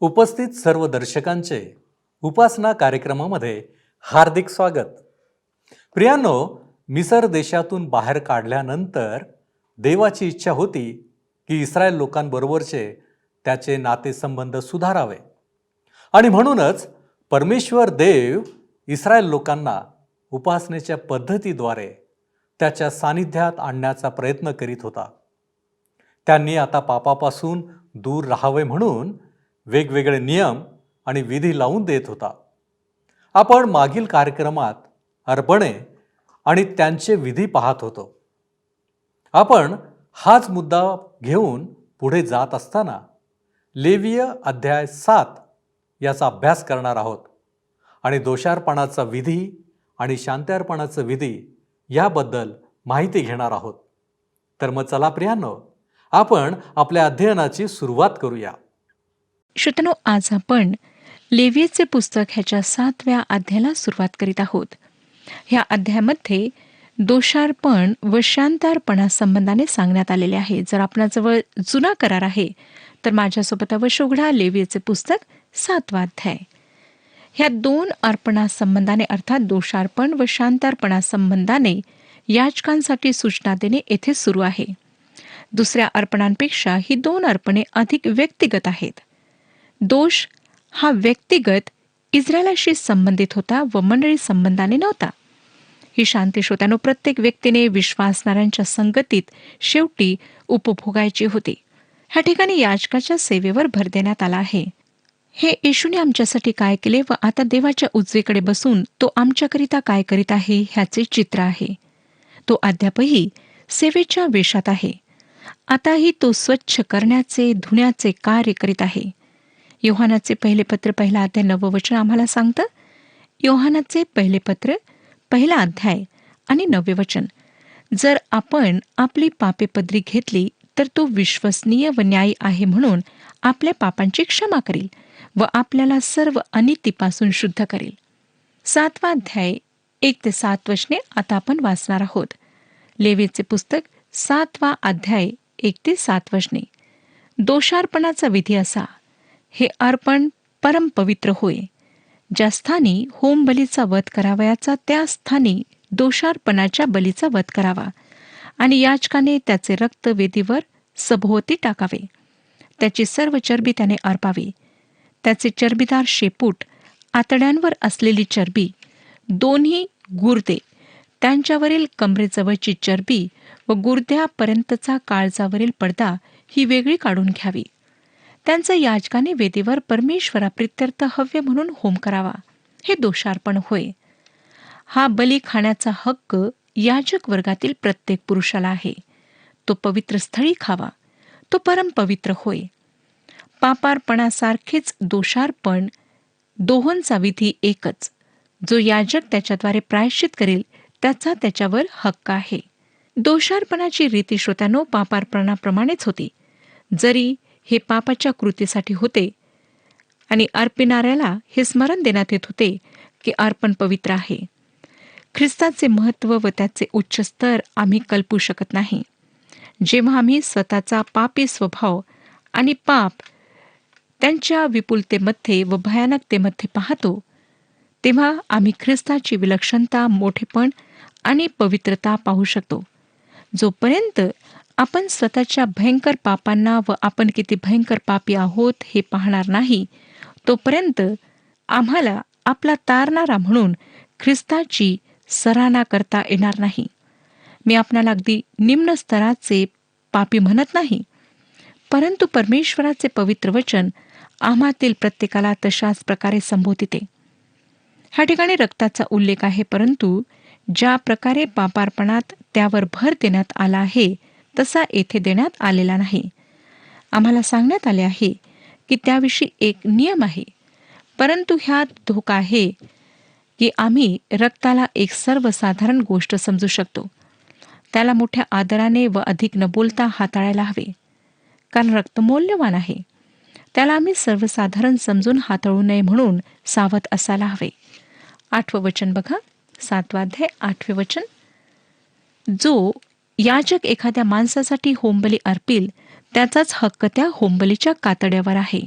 उपस्थित सर्व दर्शकांचे उपासना कार्यक्रमामध्ये हार्दिक स्वागत. प्रियांनो, मिसर देशातून बाहेर काढल्यानंतर देवाची इच्छा होती की इस्रायल लोकांबरोबरचे त्याचे नातेसंबंध सुधारावे आणि म्हणूनच परमेश्वर देव इस्रायल लोकांना उपासनेच्या पद्धतीद्वारे त्याच्या सानिध्यात आणण्याचा प्रयत्न करीत होता. त्यांनी आता पापापासून दूर राहावे म्हणून वेगवेगळे नियम आणि विधी लावून देत होता. आपण मागील कार्यक्रमात अर्पणे आणि त्यांचे विधी पाहत होतो. आपण हाच मुद्दा घेऊन पुढे जात असताना लेवीय अध्याय 7 याचा अभ्यास करणार आहोत आणि दोषार्पणाचा विधी आणि शांत्यार्पणाचा विधी याबद्दल माहिती घेणार आहोत. तर मग चला प्रियांनो, आपण आपल्या अध्ययनाची सुरुवात करूया. श्रोत्यांनो, आज आपण लेवीचे पुस्तक ह्याच्या 7व्या अध्यायाला सुरुवात करीत आहोत. ह्या अध्यायामध्ये दोषार्पण व शांतार्पणा संबंधाने सांगण्यात आलेले आहे. जर आपणाजवळ जुना करार आहे तर माझ्यासोबत अवश्य उघडा लेवीचे पुस्तक 7वा अध्याय. ह्या दोन अर्पणा संबंधाने अर्थात दोषार्पण व शांतार्पणा संबंधाने याजकांसाठी सूचना देणे येथे सुरू आहे. दुसऱ्या अर्पणांपेक्षा ही दोन अर्पणे अधिक व्यक्तिगत आहेत. दोष हा व्यक्तिगत इस्रायलाशी संबंधित होता व मंडळी संबंधाने नव्हता. ही शांती श्रोत्यानो प्रत्येक व्यक्तीने विश्वासणाऱ्यांच्या संगतीत शेवटी उपभोगायची होती. ह्या ठिकाणी याजकाच्या सेवेवर भर देण्यात आला आहे. हे येशूने आमच्यासाठी काय केले व आता देवाच्या उजवीकडे बसून तो आमच्याकरिता काय करीत आहे ह्याचे चित्र आहे. तो अद्यापही सेवेच्या वेशात आहे. आताही तो स्वच्छ करण्याचे धुण्याचे कार्य करीत आहे. योहानाचे पहिले पत्र 1 अध्याय 9 वचन आम्हाला सांगतं. योहानाचे पहिले पत्र 1 अध्याय आणि 9 वचन. जर आपण आपली पापे पदरी घेतली तर तो विश्वसनीय व न्यायी आहे म्हणून आपल्या पापांची क्षमा करील व आपल्याला सर्व अनितीपासून शुद्ध करेल. 7वा अध्याय 1 ते 7 वचने आता आपण वाचणार आहोत. लेवीचे पुस्तक 7वा अध्याय 1 ते 7 वचने. दोषार्पणाचा विधी असा. हे अर्पण परमपवित्र होय. ज्या स्थानी होम बलीचा वध करावयाचा त्या स्थानी दोषार्पणाच्या बलीचा वध करावा आणि याजकाने त्याचे रक्त वेदीवर सभोवती टाकावे. त्याची सर्व चरबी त्याने अर्पावी. त्याचे चरबीदार शेपूट, आतड्यांवर असलेली चरबी, दोन्ही गुर्दे, त्यांच्यावरील कमरेजवळची चरबी व गुर्द्यापर्यंतचा काळजावरील पडदा ही वेगळी काढून घ्यावी. त्यांचा याजकाने वेदीवर परमेश्वराप्रित्यर्थ हव्य म्हणून होम करावा. हे दोषार्पण होय. हा बली खाण्याचा हक्क याजक वर्गातील प्रत्येक पुरुषाला आहे. तो पवित्र स्थळी खावा. तो परमपवित्र होय. पापार्पणासारखेच दोषार्पण दोहोंचा विधी एकच. जो याजक त्याच्याद्वारे प्रायश्चित करेल त्याचा त्याच्यावर हक्क आहे. दोषार्पणाची रीती श्रोत्यानो पापार्पणाप्रमाणेच होती. जरी हे पापाच्या कृतीसाठी होते आणि अर्पिणाऱ्याला हे स्मरण देण्यात येत होते की अर्पण पवित्र आहे. ख्रिस्ताचे महत्त्व व त्याचे उच्च स्तर आम्ही कल्पू शकत नाही. जेव्हा आम्ही स्वतःचा पापी स्वभाव आणि पाप त्यांच्या विपुलतेमध्ये व भयानकतेमध्ये पाहतो तेव्हा आम्ही ख्रिस्ताची विलक्षणता, मोठेपण आणि पवित्रता पाहू शकतो. जोपर्यंत आपण स्वतःच्या भयंकर पापांना व आपण किती भयंकर पापी आहोत हे पाहणार नाही तोपर्यंत आम्हाला आपला तारणारा म्हणून ख्रिस्ताची सराहना करता येणार नाही. मी आपणाला अगदी निम्न स्तराचे पापी म्हणत नाही, परंतु परमेश्वराचे पवित्र वचन आम्हातील प्रत्येकाला तशाच प्रकारे संबोधिते. ह्या ठिकाणी रक्ताचा उल्लेख आहे, परंतु ज्या प्रकारे पापार्पणात त्यावर भर देण्यात आला आहे तसा येथे देण्यात आलेला नाही. आम्हाला सांगण्यात आले आहे की त्याविषयी एक नियम आहे, परंतु ह्यात धोका आहे की आम्ही रक्ताला एक सर्वसाधारण गोष्ट समजू शकतो. त्याला मोठ्या आदराने व अधिक न बोलता हाताळायला हवे, कारण रक्त मौल्यवान आहे. त्याला आम्ही सर्वसाधारण समजून हाताळू नये म्हणून सावध असायला हवे. 8वं वचन बघा, 7वा अध्याय 8वे वचन. जो याजक एखाद्या माणसासाठी होमबली अर्पील त्याचाच हक्क त्या होमबलीच्या कातड्यावर आहे.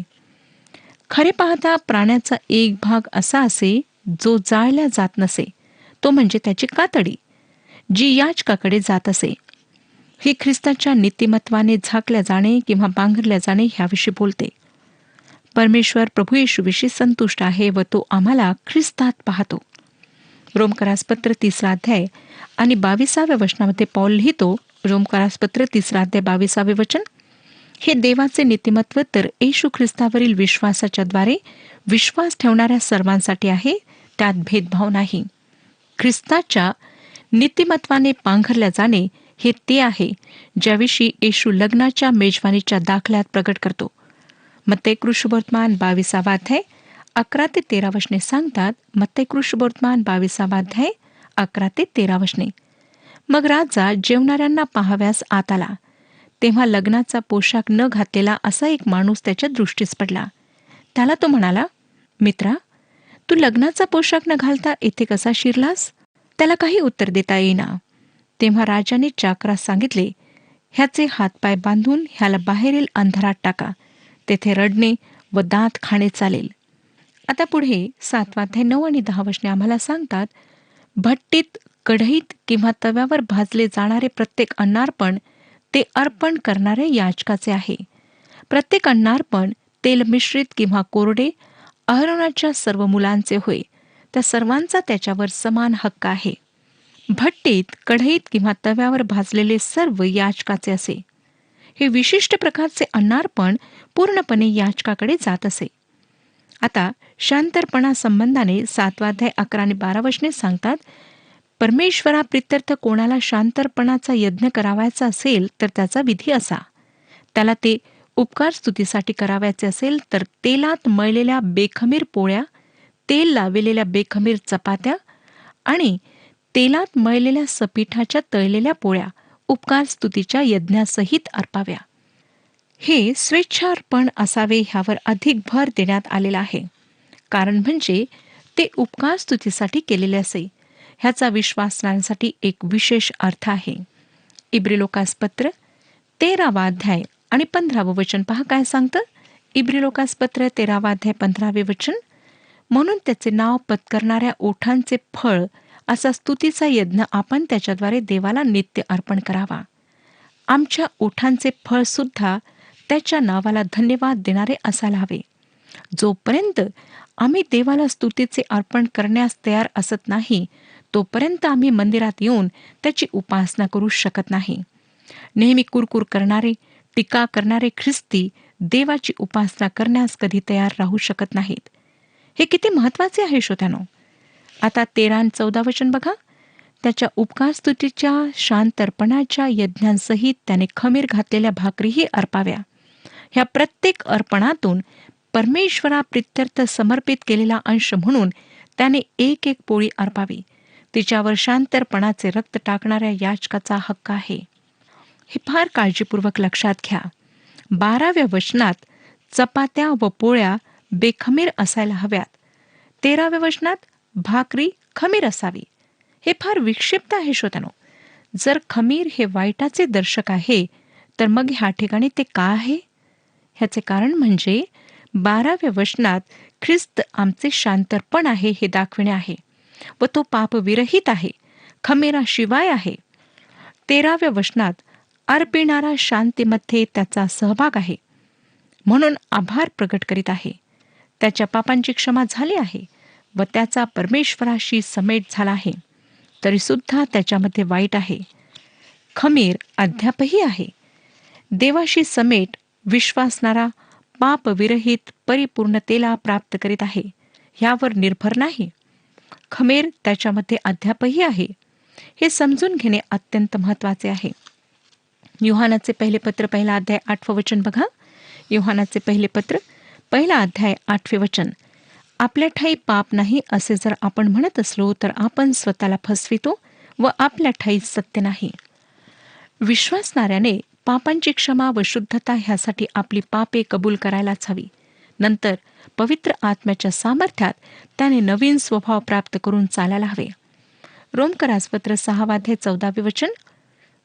खरे पाहता प्राण्याचा एक भाग असा असे जो जाळला जात नसे, तो म्हणजे त्याची कातडी, जी याजकाकडे जात असे. ही ख्रिस्ताच्या नीतिमत्वाने झाकल्या जाणे किंवा पांघरल्या जाणे ह्याविषयी बोलते. परमेश्वर प्रभू येशूविषयी संतुष्ट आहे व तो आम्हाला ख्रिस्तात पाहतो. रोमकरासपत्र 3 अध्याय आणि 22व्या वचनामध्ये पौल लिहितो, रोमकरासपत्र 3 अध्याय 22 वचन, हे देवाचे नीतिमत्व तर येशू ख्रिस्तावरील विश्वासाच्या द्वारे विश्वास ठेवणाऱ्या सर्वांसाठी आहे, त्यात भेदभाव नाही. ख्रिस्ताच्या नीतिमत्वाने पांघरल्या जाणे हे ते आहे ज्याविषयी येशू लग्नाच्या मेजवानीच्या दाखल्यात प्रकट करतो. मत्ते कृष्णवर्तमान 22 अध्याय 11 ते 13 वचने सांगतात. मत्ते कृष्णवर्तमान 22 अध्याय 11 ते 13 वचने. मग राजा जेवणाऱ्यांना पाहाव्यास आत आला. तेव्हा लग्नाचा पोशाख न घातलेला असा एक माणूस त्याच्या दृष्टीस पडला. त्याला तो म्हणाला, मित्रा, तू लग्नाचा पोशाख न घालता येथे कसा शिरलास? त्याला काही उत्तर देता येईना. तेव्हा राजाने चाकरास सांगितले, ह्याचे हातपाय बांधून ह्याला बाहेरील अंधारात टाका, तेथे रडणे व दात खाणे चालेल. आता पुढे 7 अध्याय 9 आणि 10 वचने आम्हाला सांगतात, भट्टीत, कढईत किंवा तव्यावर भाजले जाणारे प्रत्येक अन्नार्पण ते अर्पण करणारे याजकाचे आहे. प्रत्येक अन्नार्पण तेल मिश्रित किंवा कोरडे अहरोनाच्या सर्व मुलांचे होय, त्या सर्वांचा त्याच्यावर समान हक्क आहे. भट्टीत, कढईत किंवा तव्यावर भाजलेले सर्व याजकाचे असे. हे विशिष्ट प्रकारचे अन्नार्पण पूर्णपणे याजकाकडे जात असे. आता शांतर्पणा संबंधाने 7 अध्याय 11 आणि 12 वचने सांगतात, परमेश्वरा प्रित्यर्थ कोणाला शांतर्पणाचा यज्ञ करावायचा असेल तर त्याचा विधी असा, त्याला ते उपकार स्तुतीसाठी करावायचे असेल तर तेलात मळलेल्या बेखमीर पोळ्या, तेल लावलेल्या बेखमीर चपात्या आणि तेलात मळलेल्या सपीठाच्या तळलेल्या पोळ्या उपकार स्तुतीच्या यज्ञासहित अर्पाव्या. हे स्वेच्छार्पण असावे ह्यावर अधिक भर देण्यात आलेला आहे. कारण म्हणजे ते उपकार स्तुतीसाठी केलेले असे. ह्याचा विश्वासणाऱ्यांसाठी एक विशेष अर्थ आहे. इब्रिलोकासपत्र 13 अध्याय आणि 15 वचन पहा काय सांगतं. इब्रिलोकासपत्र 13 अध्याय 15 वचन, म्हणून त्याचे नाव पत्करणाऱ्या ओठांचे फळ असा स्तुतीचा यज्ञ आपण त्याच्याद्वारे देवाला नित्य अर्पण करावा. आमच्या ओठांचे फळ सुद्धा त्याच्या नावाला धन्यवाद देणारे असायला हवे. जोपर्यंत आम्ही देवाला स्तुतीचे अर्पण करण्यास तयार असत नाही, तोपर्यंत आम्ही मंदिरात येऊन त्याची उपासना करू शकत नाही. नेहमी कुरकुर करणारे, टीका करणारे ख्रिस्ती देवाची उपासना करण्यास कधी तयार राहू शकत नाहीत. हे किती महत्वाचे आहे श्रोत्यानो. आता 13 आणि 14 वचन बघा. त्याच्या उपकार स्तुतीच्या शांतर्पणाच्या यज्ञांसहित त्याने खमीर घातलेल्या भाकरीही अर्पाव्या. ह्या प्रत्येक अर्पणातून परमेश्वरा प्रित्यर्थ समर्पित केलेला अंश म्हणून त्याने एक एक पोळी अर्पावी. तिच्यावर शांतर्पणाचे रक्त टाकणाऱ्या याजकाचा हक्क आहे. हे फार काळजीपूर्वक लक्षात घ्या. 12व्या वचनात चपात्या व पोळ्या बेखमीर असायला हव्यात. 13व्या वचनात भाकरी खमीर असावी. हे फार विक्षिप्त आहे श्रोत्यानो. जर खमीर हे वाईटाचे दर्शक आहे, तर मग ह्या ठिकाणी ते का आहे? ह्याचे कारण म्हणजे 12व्या वचनात ख्रिस्त आमचे शांतर्पण आहे हे दाखविणे आहे व तो पापविरहित आहे, खमीराशिवाय आहे. 13व्या वचनात अर्पिणारा शांतीमध्ये त्याचा सहभाग आहे, म्हणून आभार प्रकट करीत आहे. त्याच्या पापांची क्षमा झाली आहे व त्याचा परमेश्वराशी समेट झाला आहे. तरीसुद्धा त्याच्यामध्ये वाईट आहे. खमीर अद्यापही आहे. देवाशी समेट विश्वासणारा पापविरहित परिपूर्णतेला प्राप्त करीत आहे, ह्यावर निर्भर नाही. खमीर त्याच्यामध्ये अद्यापही आहे. हे समजून घेणे अत्यंत महत्वाचे आहे. योहानाचे पहिले पत्र 1 अध्याय 8 वचन बघा. योहानाचे पहिले पत्र 1 अध्याय 8 वचन, आपल्या ठाई पाप नाही असे जर आपण म्हणत असलो तर आपण स्वतःला फसवितो व आपल्या ठाई सत्य नाही. विश्वासणाऱ्याने पापांची क्षमा व शुद्धता ह्यासाठी आपली पापे कबूल करायलाच हवी. नंतर पवित्र आत्म्याच्या सामर्थ्यात त्याने नवीन स्वभाव प्राप्त करून चालायला हवे. रोमकरासपत्र 6 अध्याय 14 वचन,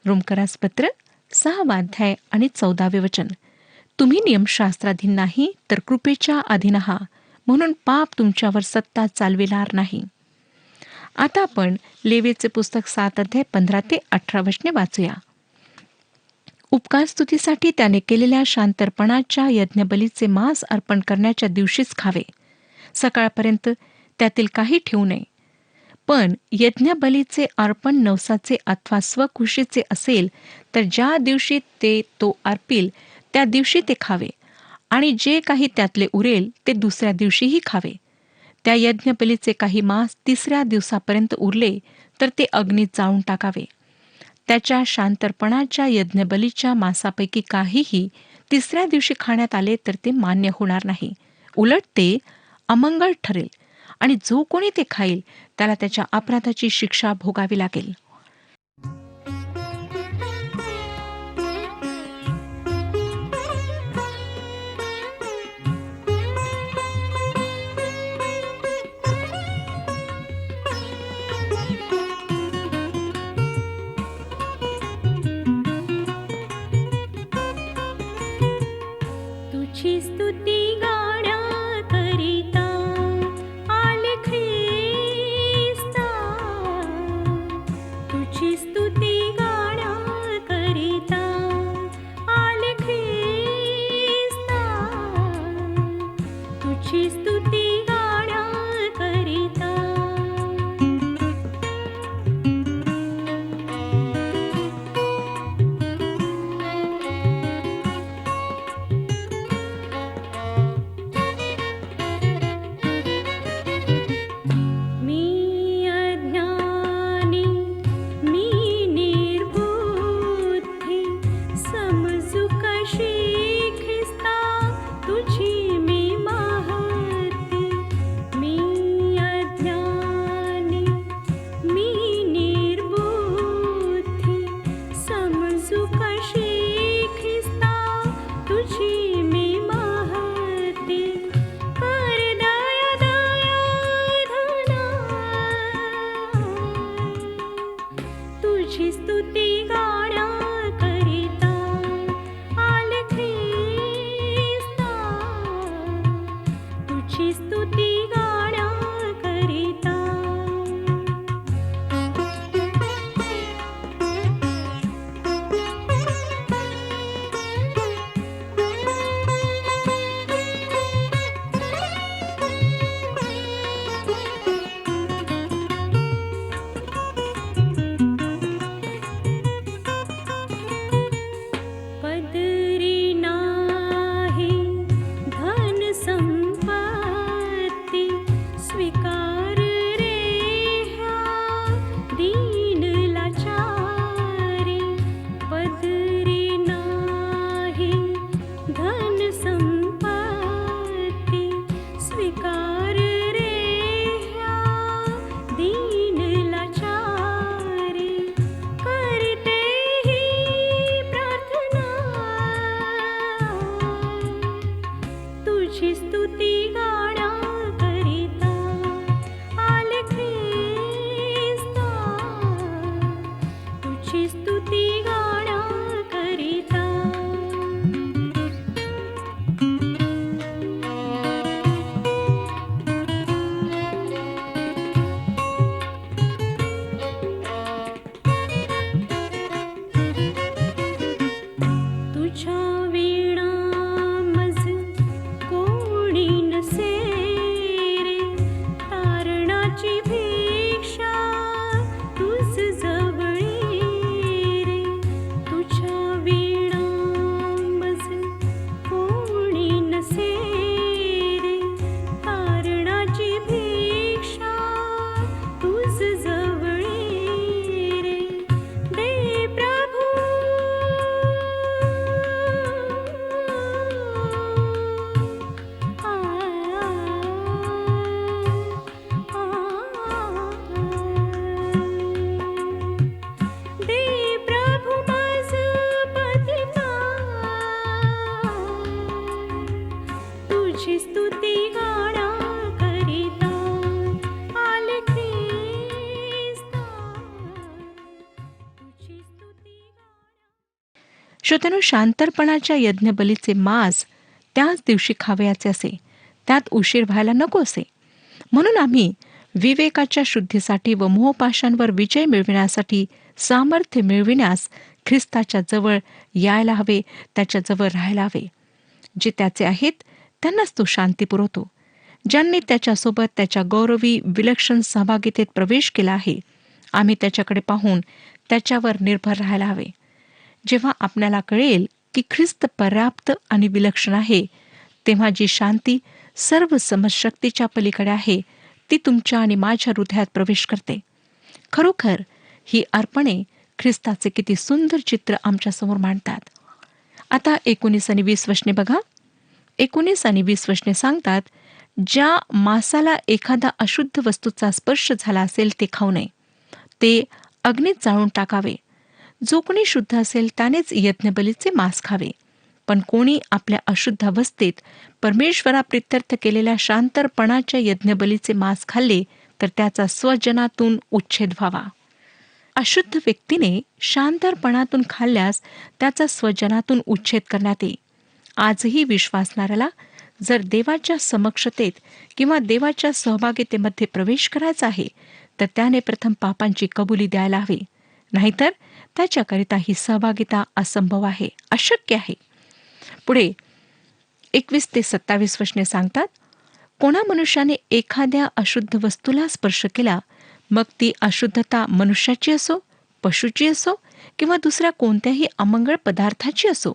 रोमकरासपत्र 6 अध्याय आणि 14 वचन, तुम्ही नियमशास्त्राधीन नाही तर कृपेच्या अधीन आहात, म्हणून पाप तुमच्यावर सत्ता चालविणार नाही. आता आपण लेवीचे पुस्तक 7 अध्याय 15 ते 18 वचने वाचूया. उपकार स्तुतीसाठी त्याने केलेल्या शांतर्पणाच्या यज्ञबलीचे मांस अर्पण करण्याच्या दिवशीच खावे. सकाळपर्यंत त्यातील काही ठेवू नये. पण यज्ञबलीचे अर्पण नवसाचे अथवा स्वखुशीचे असेल तर ज्या दिवशी ते तो अर्पील त्या दिवशी ते खावे, आणि जे काही त्यातले उरेल ते दुसऱ्या दिवशीही खावे. त्या यज्ञबलीचे काही मांस 3ऱ्या दिवसापर्यंत उरले तर ते अग्नीत जाळून टाकावे. त्याच्या शांतर्पणाच्या यज्ञबलीच्या मांसापैकी काहीही 3ऱ्या दिवशी खाण्यात आले तर ते मान्य होणार नाही. उलट ते अमंगळ ठरेल, आणि जो कोणी ते खाईल त्याला त्याच्या अपराधाची शिक्षा भोगावी लागेल. तुझी स्तुती गाण्याकरिता आले ख्रिस्ता. तुझी स्तुती गाण्याकरिता आले ख्रिस्ता. तुझी स्तुती गाण्याकरिता. मी अज्ञानी, मी निर्बुद्धी, समजू कशी ख्रिस्ता तुझी मी महती. मी अज्ञानी, मी निर्बुद्धी, समजू कशी ख्रिस्ता तुझी मी महती. कर दया दया धना, तुझी स्तुती गाण्याकरिता आले ख्रिस्ता. तुझी स्तुती गाण्याकरिता. पदरी नाही धन संपत्ती, स्वीकार रे ह्या दीन लाचारी. पदरी नाही धन संपत्ती, स्वीकार रे ह्या दीन लाचारी. करते ही प्रार्थना, तुझी स्तुती गाण्याकरिता आले ख्रिस्ता. तुझी स्तुती गाण्याकरिता. तुझ्या वीणा मज कोणी नसे रे, तारणाची भिक्षा तुझ जवळी रे. तुझ्या वीणा मज कोणी नसे रे, तारणाची भिक्षा तुझ जवळी रे. दे प्रभू दे प्रभू माझ पतिता, तुझी स्तुती गाण्याकरिता आले ख्रिस्ता. तुझी स्तुती गाण्या. श्रोत्यानो, शांतर्पणाच्या यज्ञबलीचे मांस त्याच दिवशी खावयाचे असे, त्यात उशीर व्हायला नको असे. म्हणून आम्ही विवेकाच्या शुद्धीसाठी व मोहपाशांवर विजय मिळविण्यासाठी सामर्थ्य मिळविण्यास ख्रिस्ताच्या जवळ यायला हवे, त्याच्या जवळ राहायला हवे. जे त्याचे आहेत त्यांनाच तो शांती पुरवतो. ज्यांनी त्याच्यासोबत त्याच्या गौरवी विलक्षण सहभागितेत प्रवेश केला आहे, आम्ही त्याच्याकडे पाहून त्याच्यावर निर्भर राहायला हवे. जेव्हा आपल्याला कळेल की ख्रिस्त पर्याप्त आणि विलक्षण आहे, तेव्हा जी शांती सर्व समजशक्तीच्या पलीकडे आहे ती तुमच्या आणि माझ्या हृदयात प्रवेश करते. खरोखर ही अर्पणे ख्रिस्ताचे किती सुंदर चित्र आमच्यासमोर मांडतात. आता 19 आणि 20 वचने बघा. 19 आणि 20 वचने सांगतात, ज्या मांसाला एखादा अशुद्ध वस्तूचा स्पर्श झाला असेल ते खाऊ नये, ते अग्नीत जाळून टाकावे. जो कोणी शुद्ध असेल त्यानेच यज्ञबलीचे मांस खावे. पण कोणी आपल्या अशुद्ध अवस्थेत परमेश्वराप्रित्यर्थ केलेल्या शांतर्पणाच्या यज्ञबलीचे मांस खाल्ले तर त्याचा स्वजनातून उच्छेद व्हावा. अशुद्ध व्यक्तीने शांतर्पणातून खाल्ल्यास त्याचा स्वजनातून उच्छेद करण्यात येईल. आजही विश्वासणाऱ्याला जर देवाच्या समक्षतेत किंवा देवाच्या सहभागितेमध्ये प्रवेश करायचा आहे तर त्याने प्रथम पापांची कबुली द्यायला हवी. नाहीतर त्याच्याकरिता ही सहभागिता असंभव आहे, अशक्य आहे. पुढे 21 ते 27 वचने सांगतात, कोणा मनुष्याने एखाद्या अशुद्ध वस्तूला स्पर्श केला, मग ती अशुद्धता मनुष्याची असो, पशुची असो किंवा दुसऱ्या कोणत्याही अमंगळ पदार्थाची असो,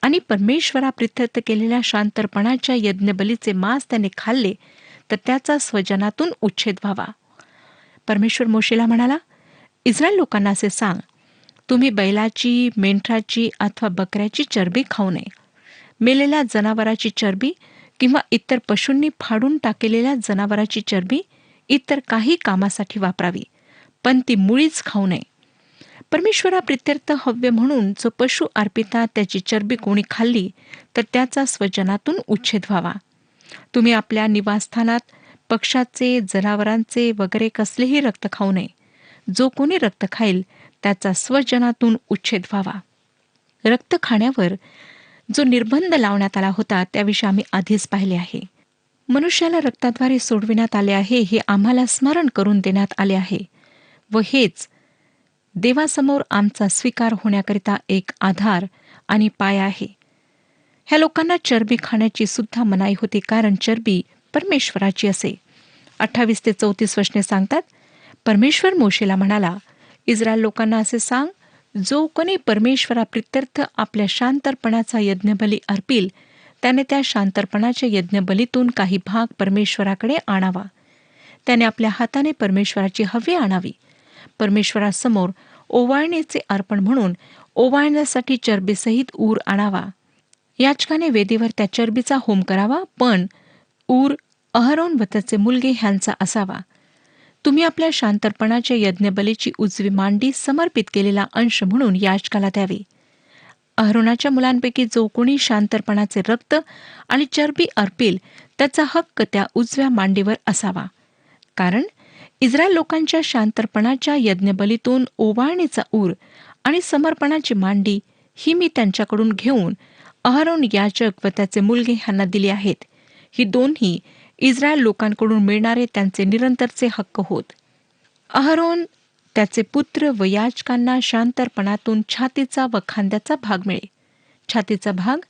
आणि परमेश्वराप्रित्यर्थ केलेल्या शांतर्पणाच्या यज्ञबलीचे मांस त्याने खाल्ले तर त्याचा स्वजनातून उच्छेद व्हावा. परमेश्वर मोशेला म्हणाला, इस्रायल लोकांना असे सांग, तुम्ही बैलाची, मेंढराची अथवा बकऱ्याची चरबी खाऊ नये. मेलेल्या जनावराची चरबी किंवा इतर पशूंनी फाडून टाकलेल्या जनावराची चरबी इतर काही कामासाठी वापरावी, पण ती मुळीच खाऊ नये. परमेश्वराप्रित्यर्थ हव्य म्हणून जो पशु अर्पितात त्याची चरबी कोणी खाल्ली तर त्याचा स्वजनातून उच्छेद व्हावा. तुम्ही आपल्या निवासस्थानात पक्षाचे, जनावरांचे वगैरे कसलेही रक्त खाऊ नये. जो कोणी रक्त खाईल त्याचा स्वजनातून उच्छेद व्हावा. रक्त खाण्यावर जो निर्बंध लावण्यात आला होता त्याविषयी आम्ही आधीच पाहिले आहे. मनुष्याला रक्ताद्वारे सोडविण्यात आले आहे हे आम्हाला स्मरण करून देण्यात आले आहे, व हेच देवासमोर आमचा स्वीकार होण्याकरिता एक आधार आणि पाया आहे. ह्या लोकांना चरबी खाण्याची सुद्धा मनाई होती, कारण चरबी परमेश्वराची असे. 28 ते 34 वचने सांगतात, परमेश्वर मोशेला म्हणाला, इस्रायल लोकांना असे सांग, जो कोणी परमेश्वराप्रित्यर्थ आपल्या शांतर्पणाचा यज्ञबली अर्पील त्याने त्या शांतर्पणाच्या यज्ञबलीतून काही भाग परमेश्वराकडे आणावा. त्याने आपल्या हाताने परमेश्वराची हव्ये आणावी. परमेश्वरासमोर ओवाळणीचे अर्पण म्हणून ओवाळण्यासाठी चरबीसहित ऊर आणावा. याचकाने वेदीवर त्या चरबीचा होम करावा, पण ऊर अहरोन व त्याचे मुलगे ह्यांचा असावा. तुम्ही आपल्या शांतर्पणाच्या यज्ञबलीची उजवी मांडी समर्पित केलेला अंश म्हणून याजकाला द्यावी. अहरोनाच्या मुलांपैकी जो कोणी शांतर्पणाचे रक्त आणि चरबी अर्पील त्याचा हक्क त्या उजव्या मांडीवर असावा. कारण इस्रायल लोकांच्या शांतर्पणाच्या यज्ञबलीतून ओवाळणीचा ऊर आणि समर्पणाची मांडी ही मी त्यांच्याकडून घेऊन अहरोन याजक व त्याचे मुलगे ह्यांना दिली आहेत. ही दोन्ही इस्रायल लोकांकडून मिळणारे त्यांचे निरंतरचे हक्क होत. अहरोन, त्याचे पुत्र व याजकांना शांतर्पणातून छातीचा व खांद्याचा भाग मिळे. छातीचा भाग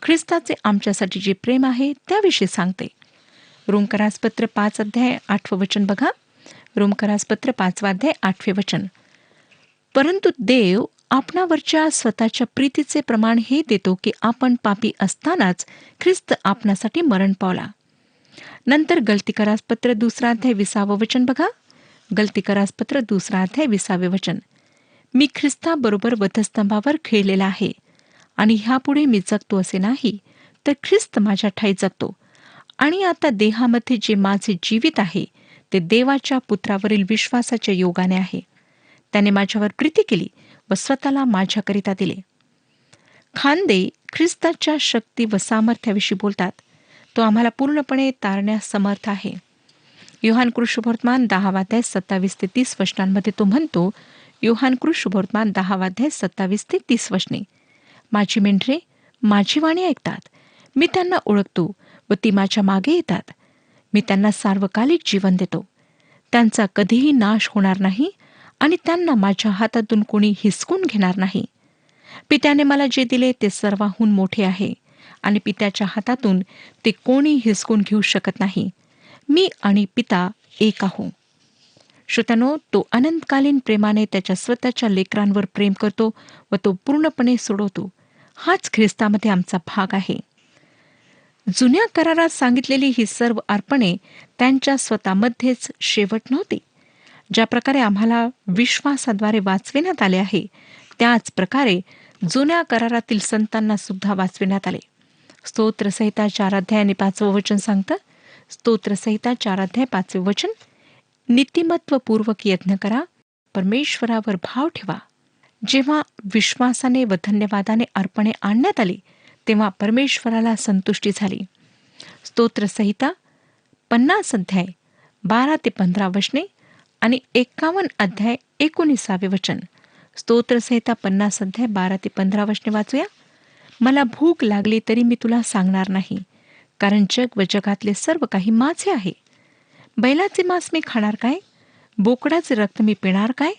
ख्रिस्ताचे आमच्यासाठी जे प्रेम आहे त्याविषयी सांगते. रोमकरासपत्र 5 अध्याय 8 वचन बघा. रोमकरासपत्र 5 अध्याय 8 वचन. परंतु देव आपणावरच्या स्वतःच्या प्रीतीचे प्रमाण हे देतो की आपण पापी असतानाच ख्रिस्त आपणासाठी मरण पावला. नंतर गलतीकरासपत्र 2 अध्याय 20 वचन बघा. गलतीकरासपत्र 2 अध्याय 20 वचन. मी ख्रिस्ताबरोबर वधस्तंभावर खिळलेला आहे आणि ह्यापुढे मी जगतो असे नाही, तर ख्रिस्त माझ्या ठायी जगतो. आणि आता देहामध्ये जे माझे जीवित आहे ते देवाच्या पुत्रावरील विश्वासाच्या योगाने आहे. त्याने माझ्यावर प्रीती केली व स्वतःला माझ्याकरिता दिले. खांदे ख्रिस्ताच्या शक्ती व सामर्थ्याविषयी बोलतात. तो आम्हाला पूर्णपणे तारण्यास समर्थ आहे. योहान कृष्णवर्तमान 10 अध्याय 27 ते 30 वचनांमध्ये तो म्हणतो, योहान कृष्णवर्तमान 10 अध्याय 27 ते 30 वचने, माझी मेंढरे माझी वाणी ऐकतात. मी त्यांना ओळखतो व ती माझ्या मागे येतात. मी त्यांना सार्वकालिक जीवन देतो. त्यांचा कधीही नाश होणार नाही आणि त्यांना माझ्या हातातून कोणी हिसकून घेणार नाही. पित्याने मला जे दिले ते सर्वाहून मोठे आहे आणि पित्याच्या हातातून ते कोणी हिसकून घेऊ शकत नाही. मी आणि पिता एक आहो. श्रोत्यानो, तो अनंतकालीन प्रेमाने त्याच्या स्वतःच्या लेकरांवर प्रेम करतो व तो पूर्णपणे सोडवतो. हाच ख्रिस्तामध्ये आमचा भाग आहे. जुन्या करारात सांगितलेली ही सर्व अर्पणे त्यांच्या स्वतःमध्येच शेवट नव्हती. ज्या प्रकारे आम्हाला विश्वासाद्वारे वाचविण्यात आले आहे, त्याच प्रकारे जुन्या करारातील संतांना सुद्धा वाचविण्यात आले. स्तोत्रसंहिता 4 अध्याय आणि 5 वचन सांगतं. स्तोत्रसंहिता 4 अध्याय 5 वचन, नीतिमत्वपूर्वक यत्न करा, परमेश्वरावर भाव ठेवा. जेव्हा विश्वासाने व धन्यवादाने अर्पणे आणण्यात आली, तेव्हा परमेश्वराला संतुष्टी झाली. स्तोत्रसंहिता 50 अध्याय 12 ते 15 वचने आणि 51 अध्याय 19 वचन. स्तोत्रसंहिता 50 अध्याय 12 ते 15 वचने वाचूया. मला भूक लागली तरी मी तुला सांगणार नाही, कारण जग व जगातले सर्व काही माझे आहे. बैलाचे मांस मी खाणार काय? बोकडाचे रक्त मी पिणार काय?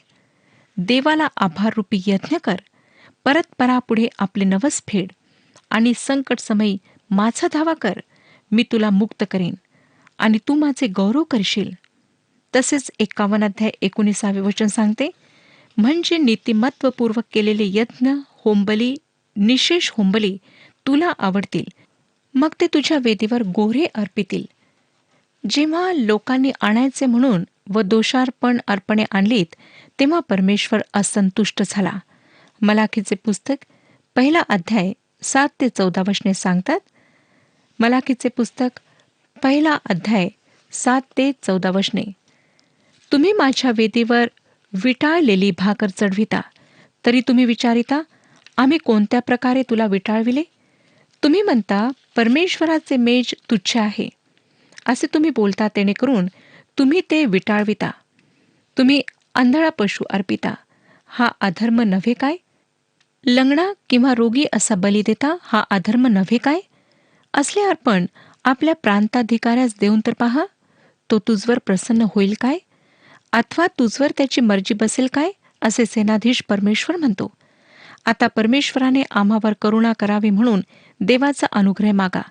देवाला आभाररूपी यज्ञ कर, परतपरापुढे आपले नवस फेड आणि संकट समयी माझा धावा कर. मी तुला मुक्त करेन आणि तू माझे गौरव करशील. तसेच 51 अध्याय 19 वचन सांगते, म्हणजे नीतिमत्वपूर्वक केलेले यज्ञ, होमबली, निशेष होमबली तुला आवडतील, मग ते तुझ्या वेदीवर गोरे अर्पितील. जेव्हा लोकांनी आणायचे म्हणून व दोषार्पण अर्पणे आणलीत, तेव्हा परमेश्वर असंतुष्ट झाला. मलाखीचे पुस्तक 1 अध्याय 7 ते 14 वचने सांगतात. मलाखीचे पुस्तक 1 अध्याय 7 ते 14 वचने, तुम्ही माझ्या वेदीवर विटाळलेली भाकर चढविता, तरी तुम्ही विचारिता, आम्ही कोणत्या प्रकारे तुला विटाळविले? तुम्ही म्हणता, परमेश्वराचे मेज तुच्छ आहे. असे तुम्ही बोलता, जेणेकरून तुम्ही ते विटाळविता. तुम्ही आंधळा पशु अर्पिता, हा अधर्म नव्हे काय? लंगडा किंवा रोगी असा बली देता, हा अधर्म नव्हे काय? असले अर्पण आपल्या प्रांताधिकाऱ्यास देऊन तर पहा, तो तुझवर प्रसन्न होईल काय? अथवा तुझवर त्याची मर्जी बसेल काय? असे सेनाधीश परमेश्वर म्हणतो. आता परमेश्वराने आम्हावर करुणा करावी म्हणून देवाचा अनुग्रह मागा.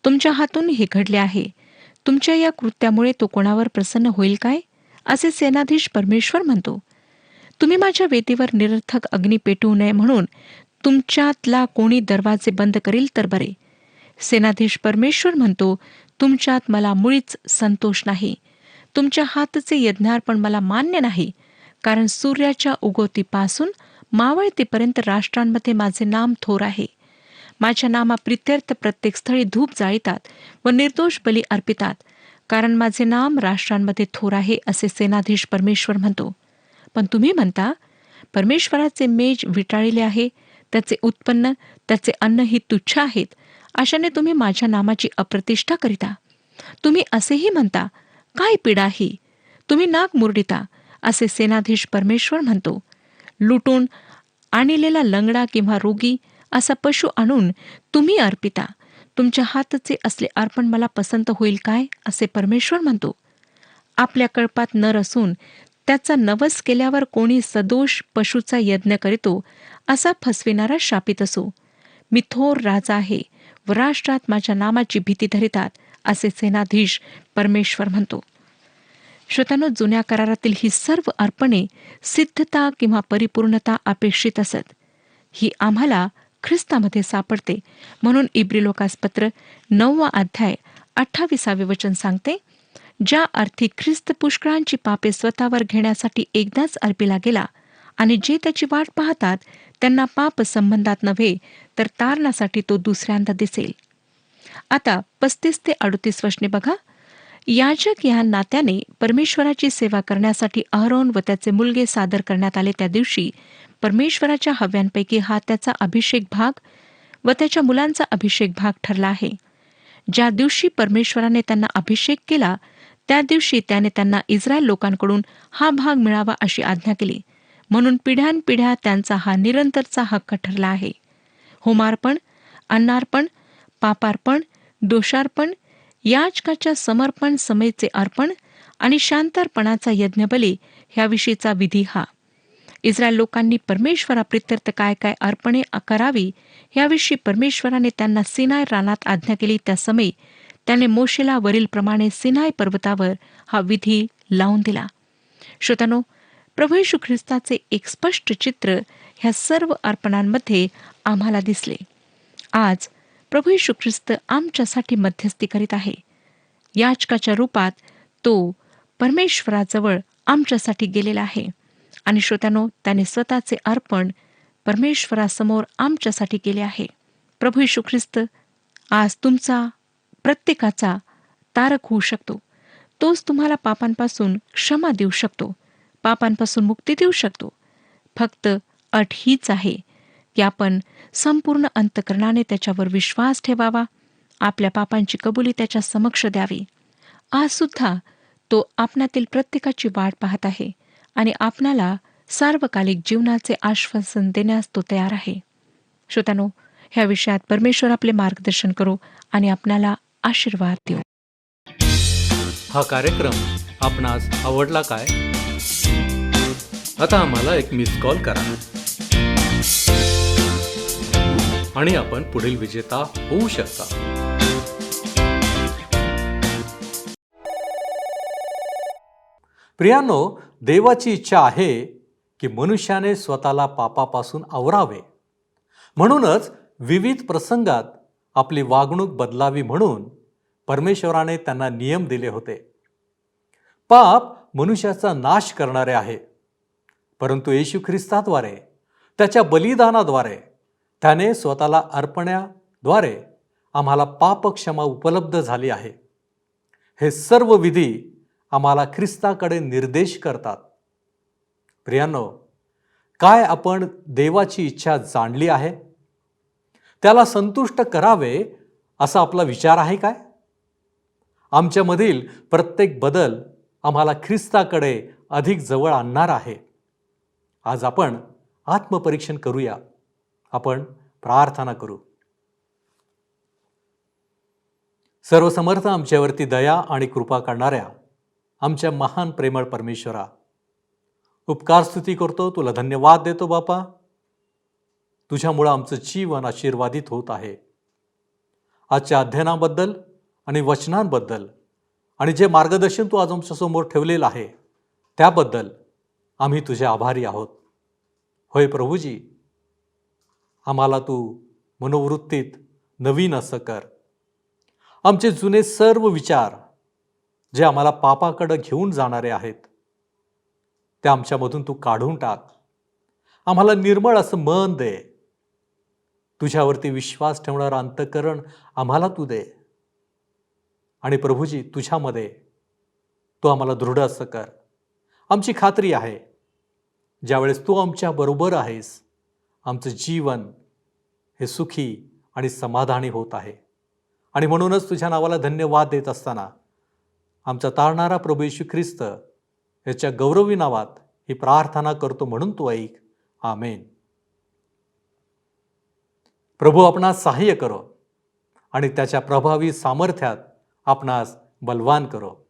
तुमच्या हातून हे घडले आहे. तुमच्या या कृत्यामुळे तो कोणावर प्रसन्न होईल काय? असे सेनाधीश परमेश्वर म्हणतो. तुम्ही माझ्या वेदीवर निरर्थक अग्नी पेटवू नये म्हणून तुमच्यातला कोणी दरवाजे बंद करील तर बरे. सेनाधीश परमेश्वर म्हणतो, तुमच्यात मला मुळीच संतोष नाही. तुमच्या हातचे यज्ञार्पण मला मान्य नाही, कारण सूर्याच्या उगवतीपासून मावळतीपर्यंत राष्ट्रांमध्ये माझे नाम थोर आहे. माझ्या नामाप्रित्यर्थ प्रत्येक स्थळी धूप जाळीतात व निर्दोष बली अर्पितात, कारण माझे नाम राष्ट्रांमध्ये थोर आहे, असे सेनाधीश परमेश्वर म्हणतो. पण तुम्ही म्हणता, परमेश्वराचे मेज विटाळले आहे, त्याचे उत्पन्न, त्याचे अन्न ही तुच्छ आहेत. अशाने तुम्ही माझ्या नामाची अप्रतिष्ठा करिता. तुम्ही असेही म्हणता, काय पीडा ही? तुम्ही नाक मुरडिता, असे सेनाधीश परमेश्वर म्हणतो. लुटून आणलेला लंगडा किंवा रोगी असा पशु आणून तुम्ही अर्पिता. तुमच्या हातचे असले अर्पण मला पसंत होईल काय? असे परमेश्वर म्हणतो. आपल्या कळपात नर असून त्याचा नवस केल्यावर कोणी सदोष पशुचा यज्ञ करीतो, असा फसविणारा शापित असो. मी थोर राजा आहे व राष्ट्रात माझ्या नामाची भीती धरितात, असे सेनाधीश परमेश्वर म्हणतो. श्रोत्यानो, जुन्या करारातील ही सर्व अर्पणे सिद्धता किंवा परिपूर्णता अपेक्षित असत. ही आम्हाला ख्रिस्तामध्ये सापडते. म्हणून इब्रिलोकास पत्र 9 अध्याय 28 वचन सांगते, ज्या अर्थी ख्रिस्त पुष्कळांची पापे स्वतःवर घेण्यासाठी एकदाच अर्पिला गेला आणि जे त्याची वाट पाहतात त्यांना पाप संबंधात नव्हे तर तारणासाठी तो दुसऱ्यांदा दिसेल. आता 35 ते 38 वचने बघा. याजक या नात्याने परमेश्वराची सेवा करण्यासाठी अहरोन व त्याचे मुलगे सादर करण्यात आले. त्या दिवशी परमेश्वराच्या हव्यांपैकी हा त्याचा अभिषेक भाग व त्याच्या मुलांचा अभिषेक भाग ठरला आहे. ज्या दिवशी परमेश्वराने त्यांना अभिषेक केला, त्या दिवशी त्याने त्यांना इस्रायल लोकांकडून हा भाग मिळावा अशी आज्ञा केली. म्हणून पिढ्यानपिढ्या त्यांचा हा निरंतरचा हक्क ठरला आहे. होमार्पण, अन्नार्पण, पापार्पण, दोषार्पण, याजकाच्या समर्पण समेचे अर्पण आणि शांतार्पणाचा यज्ञबली ह्याविषयीचा विधी हा. इस्रायल लोकांनी परमेश्वराप्रित्यर्थ काय काय अर्पणे करावी याविषयी परमेश्वराने त्यांना सिनाय रानात आज्ञा केली. त्या समयी त्याने मोशेला वरीलप्रमाणे सिनाय पर्वतावर हा विधी लावून दिला. श्रोत्यानो, प्रभू येशू ख्रिस्ताचे एक स्पष्ट चित्र ह्या सर्व अर्पणांमध्ये आम्हाला दिसले. आज प्रभू येशू ख्रिस्त आमच्यासाठी मध्यस्थी करीत आहे. याजकाच्या रूपात तो परमेश्वराजवळ आमच्यासाठी गेलेला आहे आणि श्रोत्यानो, त्याने स्वतःचे अर्पण परमेश्वरासमोर आमच्यासाठी केले आहे. प्रभू येशू ख्रिस्त आज तुमचा प्रत्येकाचा तारक होऊ शकतो. तोच तुम्हाला पापांपासून क्षमा देऊ शकतो, पापांपासून मुक्ती देऊ शकतो. फक्त अट हीच आहे की आपण संपूर्ण अंतकरणाने त्याच्यावर विश्वास ठेवावा, आपल्या पापांची कबुली त्याच्या समक्ष द्यावी. आज सुद्धा तो आपणातील प्रत्येकाची वाट पाहत आहे आणि आपणाला सार्वकालिक जीवनाचे आश्वासन देण्यास तो तयार आहे. श्रोत्यानो, ह्या विषयात परमेश्वर आपले मार्गदर्शन करो आणि आपणाला आशीर्वाद देऊ. हा कार्यक्रम आपणास आवडला काय? आता आम्हाला एक मिस कॉल करा आणि आपण पुढील विजेता होऊ शकता. प्रियांनो, देवाची इच्छा आहे की मनुष्याने स्वतःला पापापासून आवरावे. म्हणूनच विविध प्रसंगात आपली वागणूक बदलावी म्हणून परमेश्वराने त्यांना नियम दिले होते. पाप मनुष्याचा नाश करणारे आहे, परंतु येशू ख्रिस्ताद्वारे, त्याच्या बलिदानाद्वारे, त्याने स्वतःला अर्पण्याद्वारे आम्हाला पापक्षमा उपलब्ध झाली आहे. हे सर्व विधी आम्हाला ख्रिस्ताकडे निर्देश करतात. प्रियांनो, काय आपण देवाची इच्छा जाणली आहे? त्याला संतुष्ट करावे असा आपला विचार आहे काय? आमच्यामधील प्रत्येक बदल आम्हाला ख्रिस्ताकडे अधिक जवळ आणणार आहे. आज आपण आत्मपरीक्षण करूया. आपण प्रार्थना करू. सर्वसमर्थ आमच्यावरती दया आणि कृपा करणाऱ्या आमच्या महान प्रेमळ परमेश्वरा, उपकार स्तुती करतो, तुला धन्यवाद देतो बापा. तुझ्यामुळं आमचं जीवन आशीर्वादित होत आहे. आजच्या अध्ययनाबद्दल आणि वचनांबद्दल आणि जे मार्गदर्शन तू आज आमच्यासमोर ठेवलेलं आहे त्याबद्दल आम्ही तुझे आभारी आहोत. होय प्रभूजी, आम्हाला तू मनोवृत्तीत नवीन असं कर. आमचे जुने सर्व विचार जे आम्हाला पापाकडे घेऊन जाणारे आहेत ते आमच्यामधून तू काढून टाक. आम्हाला निर्मळ असं मन दे. तुझ्यावरती विश्वास ठेवणारं अंतःकरण आम्हाला तू दे. आणि प्रभूजी, तुझ्यामध्ये तू आम्हाला दृढ असं कर. आमची खात्री आहे ज्यावेळेस तू आमच्या बरोबर आहेस, आमचं जीवन हे सुखी आणि समाधानी होत आहे. आणि म्हणूनच तुझ्या नावाला धन्यवाद देत असताना आमचा तारणारा प्रभू येशू ख्रिस्त याच्या गौरवी नावात ही प्रार्थना करतो, म्हणून तू ऐक. आमेन. प्रभू आपणास सहाय्य करो आणि त्याच्या प्रभावी सामर्थ्यात आपणास बलवान करो.